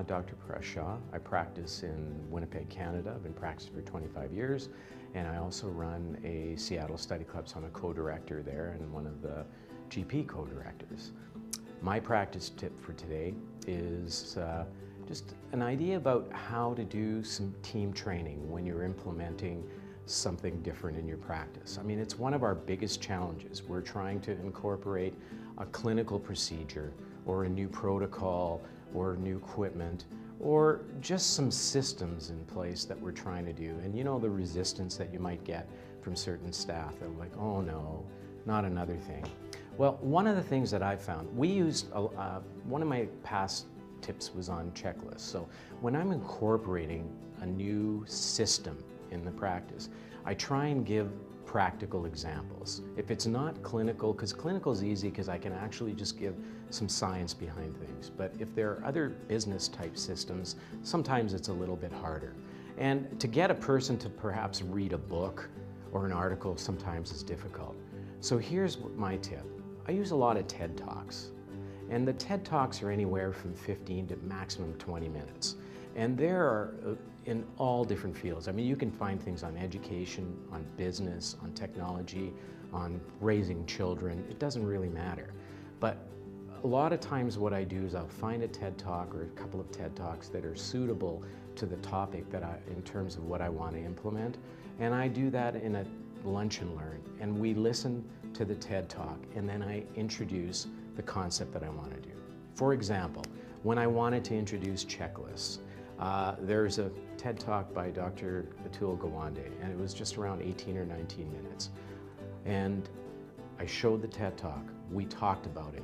Dr. Praresh Shah. I practice in Winnipeg, Canada. I've been practicing for 25 years, and I also run a Seattle Study Club, so I'm a co-director there and one of the GP co-directors. My practice tip for today is just an idea about how to do some team training when you're implementing something different in your practice. I mean, it's one of our biggest challenges. We're trying to incorporate a clinical procedure or a new protocol or new equipment or just some systems in place that we're trying to do. And you know the resistance that you might get from certain staff. They're like, oh no, not another thing. Well, one of the things that I've found, we used, one of my past tips was on checklists. So when I'm incorporating a new system in the practice, I try and give practical examples. If it's not clinical, because clinical is easy because I can actually just give some science behind things. But if there are other business type systems, sometimes it's a little bit harder. And to get a person to perhaps read a book or an article sometimes is difficult. So here's my tip. I use a lot of TED Talks. And the TED Talks are anywhere from 15 to maximum 20 minutes. And there are in all different fields. I mean, you can find things on education, on business, on technology, on raising children. It doesn't really matter. But a lot of times what I do is I'll find a TED Talk or a couple of TED Talks that are suitable to the topic that in terms of what I want to implement. And I do that in a lunch and learn. And we listen to the TED Talk and then I introduce the concept that I want to do. For example, when I wanted to introduce checklists, there's a TED Talk by Dr. Atul Gawande, and it was just around 18 or 19 minutes. And I showed the TED Talk, we talked about it,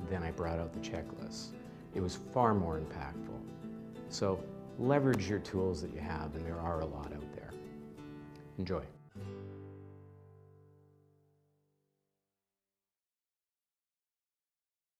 then I brought out the checklist. It was far more impactful. So leverage your tools that you have, and there are a lot out there. Enjoy.